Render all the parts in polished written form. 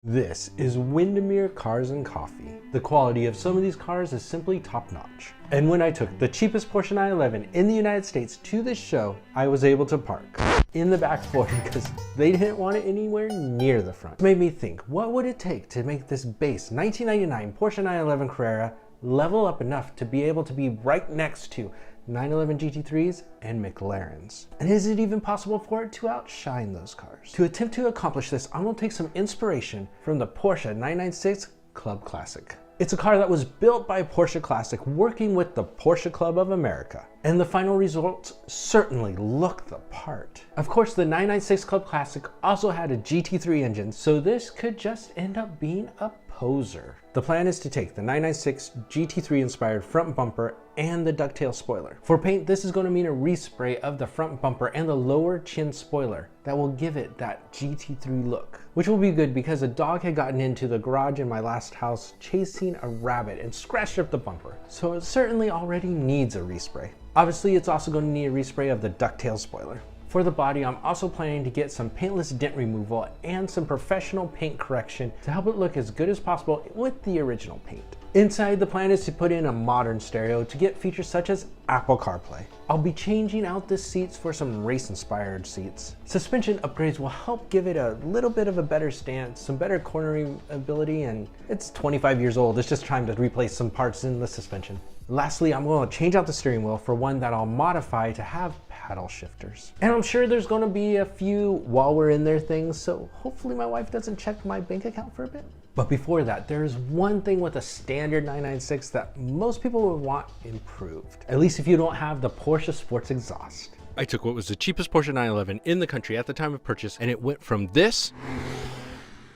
This is Windermere Cars and Coffee. The quality of some of these cars is simply top notch. And when I took the cheapest Porsche 911 in the United States to this show, I was able to park in the back floor because they didn't want it anywhere near the front. It made me think, what would it take to make this base 1999 Porsche 911 Carrera level up enough to be able to be right next to 911 GT3s and McLarens? And is it even possible for it to outshine those cars? To attempt to accomplish this, I'm gonna take some inspiration from the Porsche 996 Club Classic. It's a car that was built by Porsche Classic working with the Porsche Club of America. And the final results certainly look the part. Of course, the 996 Club Classic also had a GT3 engine, so this could just end up being a poser. The plan is to take the 996 GT3 inspired front bumper and the ducktail spoiler. For paint, this is going to mean a respray of the front bumper and the lower chin spoiler that will give it that GT3 look, which will be good because a dog had gotten into the garage in my last house chasing a rabbit and scratched up the bumper. So it certainly already needs a respray. Obviously, it's also going to need a respray of the ducktail spoiler. For the body, I'm also planning to get some paintless dent removal and some professional paint correction to help it look as good as possible with the original paint. Inside, the plan is to put in a modern stereo to get features such as Apple CarPlay. I'll be changing out the seats for some race-inspired seats. Suspension upgrades will help give it a little bit of a better stance, some better cornering ability, and it's 25 years old. It's just time to replace some parts in the suspension. Lastly, I'm going to change out the steering wheel for one that I'll modify to have paddle shifters. And I'm sure there's going to be a few while we're in there things, so hopefully my wife doesn't check my bank account for a bit. But before that, there's one thing with a standard 996 that most people would want improved, at least if you don't have the Porsche Sports exhaust. I took what was the cheapest Porsche 911 in the country at the time of purchase, and it went from this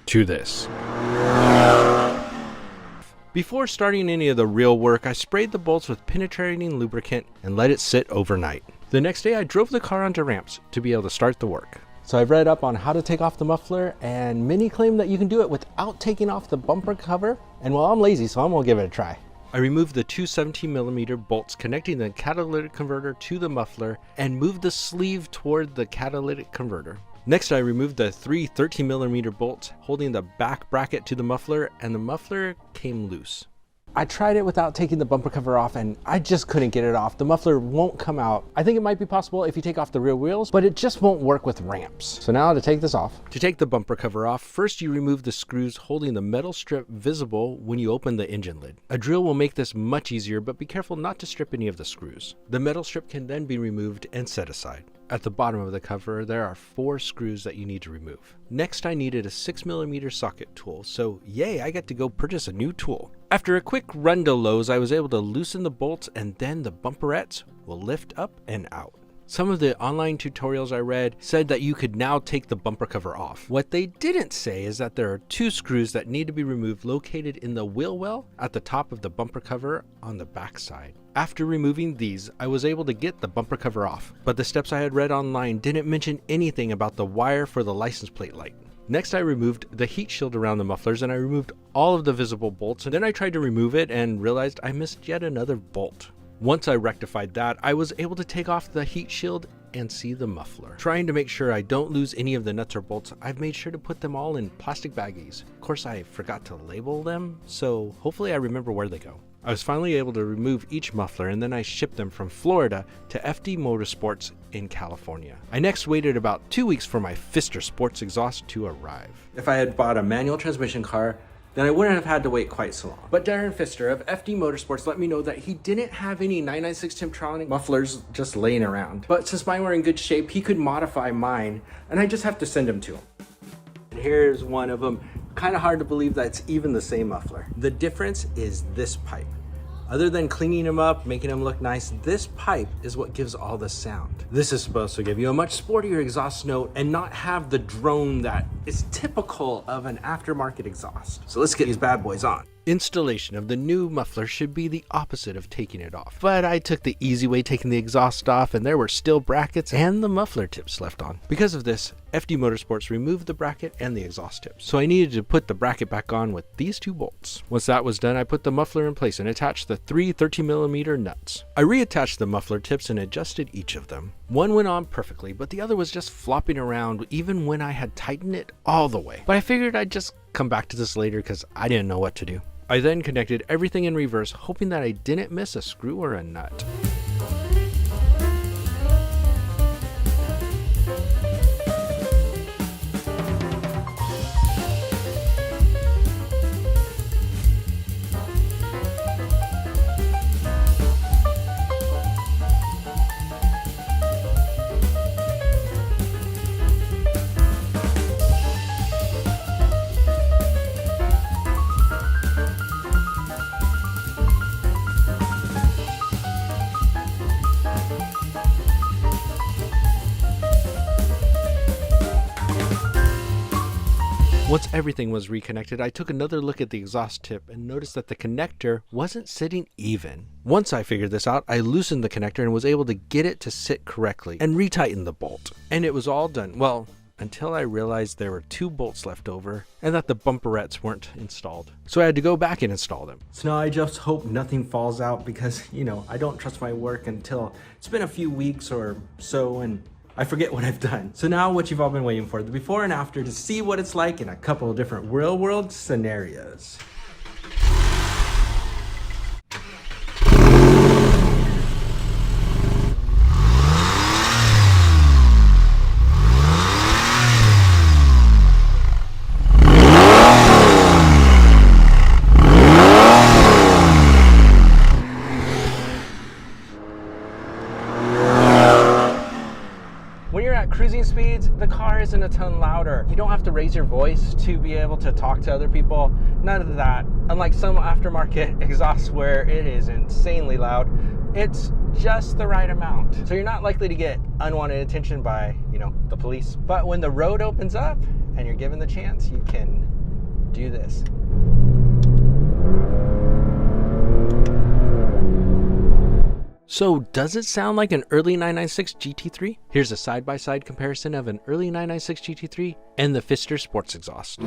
to this. Before starting any of the real work, I sprayed the bolts with penetrating lubricant and let it sit overnight. The next day, I drove the car onto ramps to be able to start the work. So I've read up on how to take off the muffler, and many claim that you can do it without taking off the bumper cover. And well, I'm lazy, so I'm gonna give it a try. I removed the two 17mm bolts connecting the catalytic converter to the muffler and moved the sleeve toward the catalytic converter. Next, I removed the three 13mm bolts holding the back bracket to the muffler, and the muffler came loose. I tried it without taking the bumper cover off, and I just couldn't get it off. The muffler won't come out. I think it might be possible if you take off the rear wheels, but it just won't work with ramps. So now to take this off. To take the bumper cover off, first you remove the screws holding the metal strip visible when you open the engine lid. A drill will make this much easier, but be careful not to strip any of the screws. The metal strip can then be removed and set aside. At the bottom of the cover, there are 4 screws that you need to remove. Next, I needed a 6mm socket tool, so yay, I get to go purchase a new tool. After a quick run to Lowe's, I was able to loosen the bolts, and then the bumperettes will lift up and out. Some of the online tutorials I read said that you could now take the bumper cover off. What they didn't say is that there are 2 screws that need to be removed located in the wheel well at the top of the bumper cover on the back side. After removing these, I was able to get the bumper cover off, but the steps I had read online didn't mention anything about the wire for the license plate light. Next, I removed the heat shield around the mufflers, and I removed all of the visible bolts, and then I tried to remove it and realized I missed yet another bolt. Once I rectified that, I was able to take off the heat shield and see the muffler. Trying to make sure I don't lose any of the nuts or bolts, I've made sure to put them all in plastic baggies. Of course, I forgot to label them, so hopefully I remember where they go. I was finally able to remove each muffler, and then I shipped them from Florida to FD Motorsports in California. I next waited about 2 weeks for my Pfister Sports exhaust to arrive. If I had bought a manual transmission car, then I wouldn't have had to wait quite so long. But Darren Pfister of FD Motorsports let me know that he didn't have any 996 Timtronic mufflers just laying around. But since mine were in good shape, he could modify mine, and I just have to send them to him. And here's one of them. Kind of hard to believe that it's even the same muffler. The difference is this pipe. Other than cleaning them up, making them look nice, this pipe is what gives all the sound. This is supposed to give you a much sportier exhaust note and not have the drone that is typical of an aftermarket exhaust. So let's get these bad boys on. Installation of the new muffler should be the opposite of taking it off. But I took the easy way, taking the exhaust off, and there were still brackets and the muffler tips left on. Because of this, FD Motorsports removed the bracket and the exhaust tips. So I needed to put the bracket back on with these 2 bolts. Once that was done, I put the muffler in place and attached the 3 13mm nuts. I reattached the muffler tips and adjusted each of them. One went on perfectly, but the other was just flopping around even when I had tightened it all the way. But I figured I'd just come back to this later because I didn't know what to do. I then connected everything in reverse, hoping that I didn't miss a screw or a nut. Once everything was reconnected, I took another look at the exhaust tip and noticed that the connector wasn't sitting even. Once I figured this out, I loosened the connector and was able to get it to sit correctly and retighten the bolt. And it was all done. Well, until I realized there were 2 bolts left over and that the bumperettes weren't installed. So I had to go back and install them. So now I just hope nothing falls out because, I don't trust my work until it's been a few weeks or so and I forget what I've done. So now what you've all been waiting for, the before and after, to see what it's like in a couple of different real world scenarios. When you're at cruising speeds, the car isn't a ton louder. You don't have to raise your voice to be able to talk to other people. None of that. Unlike some aftermarket exhausts where it is insanely loud, it's just the right amount. So you're not likely to get unwanted attention by, the police. But when the road opens up and you're given the chance, you can do this. So does it sound like an early 996 GT3? Here's a side-by-side comparison of an early 996 GT3 and the Pfister sports exhaust.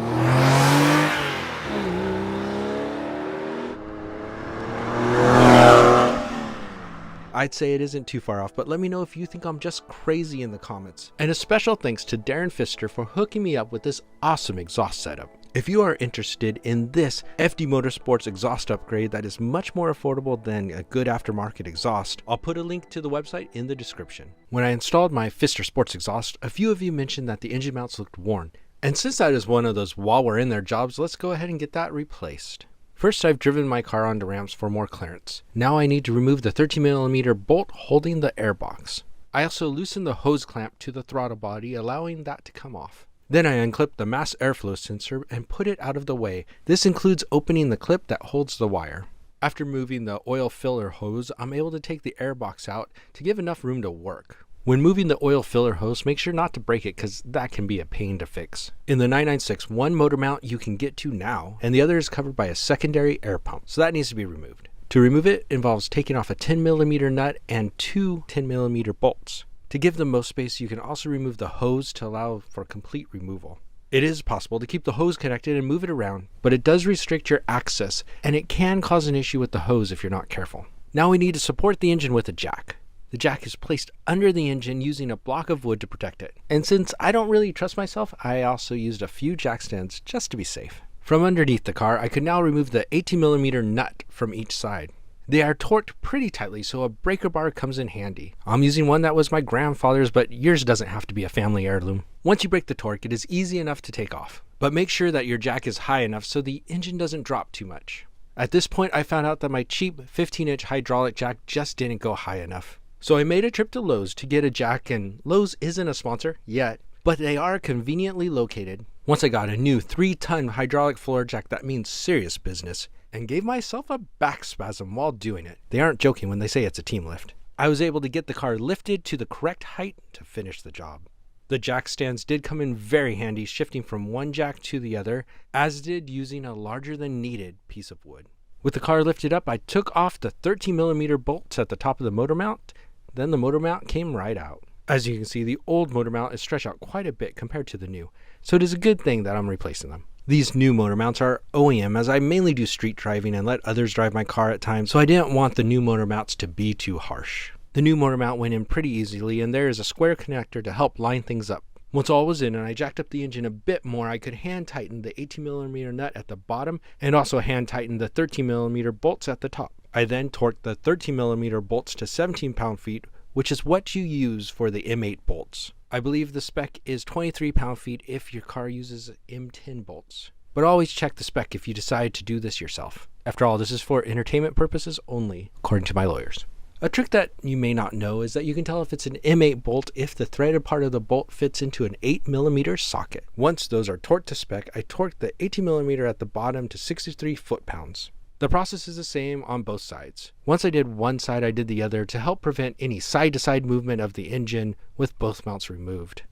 I'd say it isn't too far off, but let me know if you think I'm just crazy in the comments. And a special thanks to Darren Pfister for hooking me up with this awesome exhaust setup. If you are interested in this FD Motorsports exhaust upgrade that is much more affordable than a good aftermarket exhaust, I'll put a link to the website in the description. When I installed my Pfister Sports exhaust, a few of you mentioned that the engine mounts looked worn. And since that is one of those while we're in there jobs, let's go ahead and get that replaced. First, I've driven my car onto ramps for more clearance. Now I need to remove the 13mm bolt holding the airbox. I also loosened the hose clamp to the throttle body, allowing that to come off. Then I unclipped the mass airflow sensor and put it out of the way. This includes opening the clip that holds the wire. After moving the oil filler hose, I'm able to take the airbox out to give enough room to work. When moving the oil filler hose, make sure not to break it because that can be a pain to fix. In the 996, one motor mount you can get to now, and the other is covered by a secondary air pump, so that needs to be removed. To remove it involves taking off a 10mm nut and 2 10mm bolts. To give them most space, you can also remove the hose to allow for complete removal. It is possible to keep the hose connected and move it around, but it does restrict your access, and it can cause an issue with the hose if you're not careful. Now we need to support the engine with a jack. The jack is placed under the engine using a block of wood to protect it. And since I don't really trust myself, I also used a few jack stands just to be safe. From underneath the car, I could now remove the 18mm nut from each side. They are torqued pretty tightly, so a breaker bar comes in handy. I'm using one that was my grandfather's, but yours doesn't have to be a family heirloom. Once you break the torque, it is easy enough to take off. But make sure that your jack is high enough so the engine doesn't drop too much. At this point, I found out that my cheap 15-inch hydraulic jack just didn't go high enough. So I made a trip to Lowe's to get a jack, and Lowe's isn't a sponsor yet, but they are conveniently located. Once I got a new 3-ton hydraulic floor jack that means serious business, and gave myself a back spasm while doing it. They aren't joking when they say it's a team lift. I was able to get the car lifted to the correct height to finish the job. The jack stands did come in very handy, shifting from one jack to the other, as did using a larger than needed piece of wood. With the car lifted up, I took off the 13mm bolts at the top of the motor mount, then the motor mount came right out. As you can see, the old motor mount is stretched out quite a bit compared to the new, so it is a good thing that I'm replacing them. These new motor mounts are OEM, as I mainly do street driving and let others drive my car at times, so I didn't want the new motor mounts to be too harsh. The new motor mount went in pretty easily, and there is a square connector to help line things up. Once all was in and I jacked up the engine a bit more, I could hand tighten the 18mm nut at the bottom and also hand tighten the 13mm bolts at the top. I then torqued the 13mm bolts to 17 pound-feet, which is what you use for the M8 bolts. I believe the spec is 23 pound-feet if your car uses M10 bolts. But always check the spec if you decide to do this yourself. After all, this is for entertainment purposes only, according to my lawyers. A trick that you may not know is that you can tell if it's an M8 bolt if the threaded part of the bolt fits into an 8mm socket. Once those are torqued to spec, I torqued the 18mm at the bottom to 63 foot-pounds. The process is the same on both sides. Once I did one side, I did the other to help prevent any side-to-side movement of the engine with both mounts removed.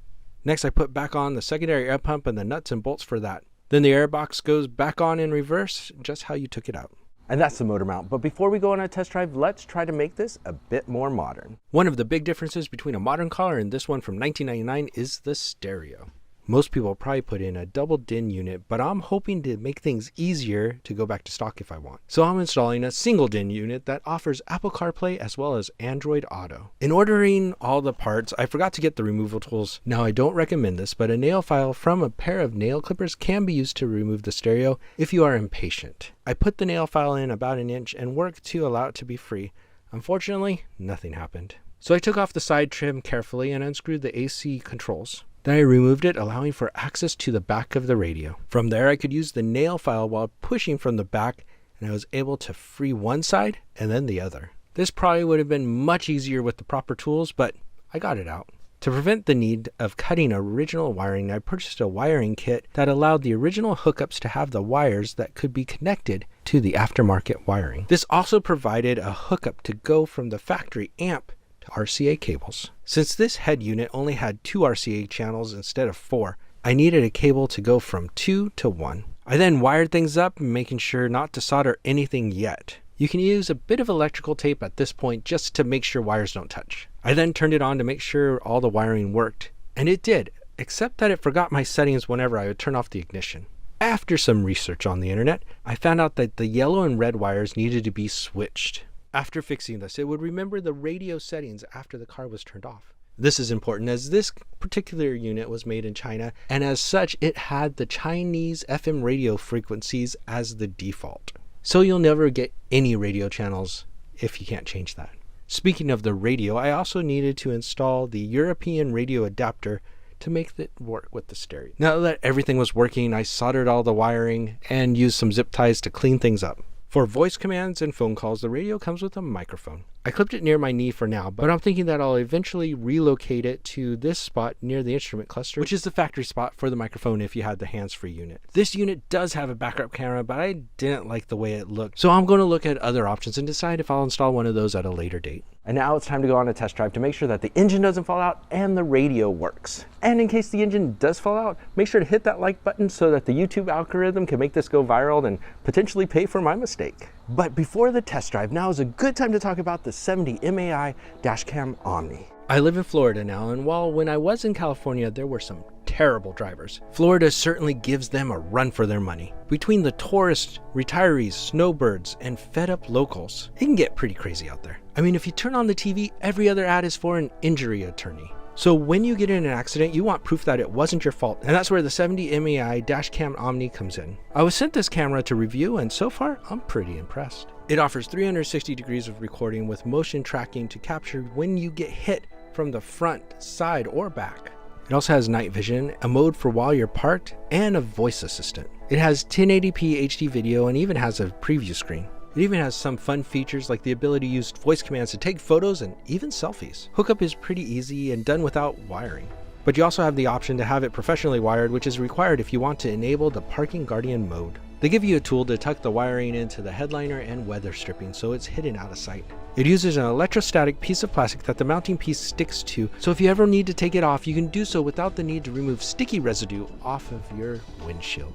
Next, I put back on the secondary air pump and the nuts and bolts for that. Then the air box goes back on in reverse, just how you took it out. And that's the motor mount. But before we go on a test drive, let's try to make this a bit more modern. One of the big differences between a modern car and this one from 1999 is the stereo. Most people probably put in a double DIN unit, but I'm hoping to make things easier to go back to stock if I want. So I'm installing a single DIN unit that offers Apple CarPlay as well as Android Auto. In ordering all the parts, I forgot to get the removal tools. Now I don't recommend this, but a nail file from a pair of nail clippers can be used to remove the stereo if you are impatient. I put the nail file in about an inch and worked to allow it to be free. Unfortunately, nothing happened. So I took off the side trim carefully and unscrewed the AC controls. Then I removed it, allowing for access to the back of the radio. From there, I could use the nail file while pushing from the back, and I was able to free one side and then the other. This probably would have been much easier with the proper tools, but I got it out. To prevent the need of cutting original wiring, I purchased a wiring kit that allowed the original hookups to have the wires that could be connected to the aftermarket wiring. This also provided a hookup to go from the factory amp to RCA cables. Since this head unit only had 2 RCA channels instead of 4, I needed a cable to go from 2 to 1. I then wired things up, making sure not to solder anything yet. You can use a bit of electrical tape at this point just to make sure wires don't touch. I then turned it on to make sure all the wiring worked, and it did, except that it forgot my settings whenever I would turn off the ignition. After some research on the internet, I found out that the yellow and red wires needed to be switched. After fixing this, it would remember the radio settings after the car was turned off. This is important as this particular unit was made in China, and as such, it had the Chinese FM radio frequencies as the default. So you'll never get any radio channels if you can't change that. Speaking of the radio, I also needed to install the European radio adapter to make it work with the stereo. Now that everything was working, I soldered all the wiring and used some zip ties to clean things up. For voice commands and phone calls, the radio comes with a microphone. I clipped it near my knee for now, but I'm thinking that I'll eventually relocate it to this spot near the instrument cluster, which is the factory spot for the microphone if you had the hands-free unit. This unit does have a backup camera, but I didn't like the way it looked, so I'm going to look at other options and decide if I'll install one of those at a later date. And now it's time to go on a test drive to make sure that the engine doesn't fall out and the radio works. And in case the engine does fall out, make sure to hit that like button so that the YouTube algorithm can make this go viral and potentially pay for my mistake. But before the test drive, now is a good time to talk about the 70 MAI Dashcam Omni. I live in Florida now, and while when I was in California, there were some terrible drivers, Florida certainly gives them a run for their money. Between the tourists, retirees, snowbirds, and fed-up locals, it can get pretty crazy out there. I mean, if you turn on the TV, every other ad is for an injury attorney. So when you get in an accident, you want proof that it wasn't your fault, and that's where the 70 MAI Dashcam Omni comes in. I was sent this camera to review, and so far, I'm pretty impressed. It offers 360 degrees of recording with motion tracking to capture when you get hit from the front, side, or back. It also has night vision, a mode for while you're parked, and a voice assistant. It has 1080p HD video and even has a preview screen. It even has some fun features like the ability to use voice commands to take photos and even selfies. Hookup is pretty easy and done without wiring. But you also have the option to have it professionally wired, which is required if you want to enable the Parking Guardian mode. They give you a tool to tuck the wiring into the headliner and weather stripping so it's hidden out of sight. It uses an electrostatic piece of plastic that the mounting piece sticks to, so if you ever need to take it off, you can do so without the need to remove sticky residue off of your windshield.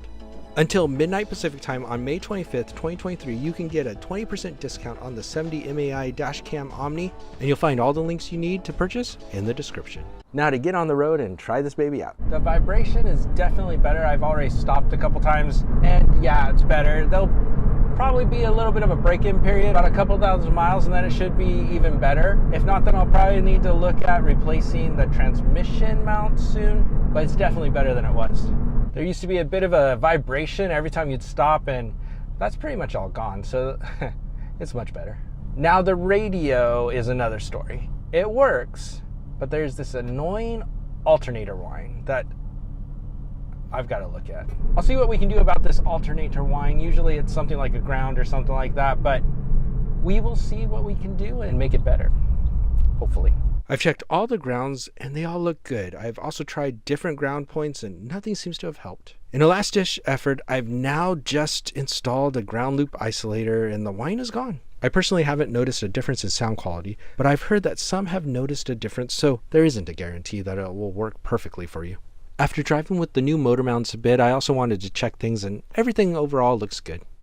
Until midnight Pacific time on May 25th, 2023, you can get a 20% discount on the 70 MAI Dashcam Omni, and you'll find all the links you need to purchase in the description. Now to get on the road and try this baby out. The vibration is definitely better. I've already stopped a couple times, and yeah, it's better. They'll probably be a little bit of a break-in period, about a couple thousand miles, and then it should be even better. If not, then I'll probably need to look at replacing the transmission mount soon, but it's definitely better than it was. There used to be a bit of a vibration every time you'd stop, and that's pretty much all gone, so it's much better. Now the radio is another story. It works, but there's this annoying alternator whine that I've got to look at. I'll see what we can do about this alternator whine. Usually it's something like a ground or something like that, but we will see what we can do and make it better, hopefully. I've checked all the grounds and they all look good. I've also tried different ground points and nothing seems to have helped. In a last-ditch effort, I've now just installed a ground loop isolator and the whine is gone. I personally haven't noticed a difference in sound quality, but I've heard that some have noticed a difference, so there isn't a guarantee that it will work perfectly for you. After driving with the new motor mounts a bit, I also wanted to check things and everything overall looks good.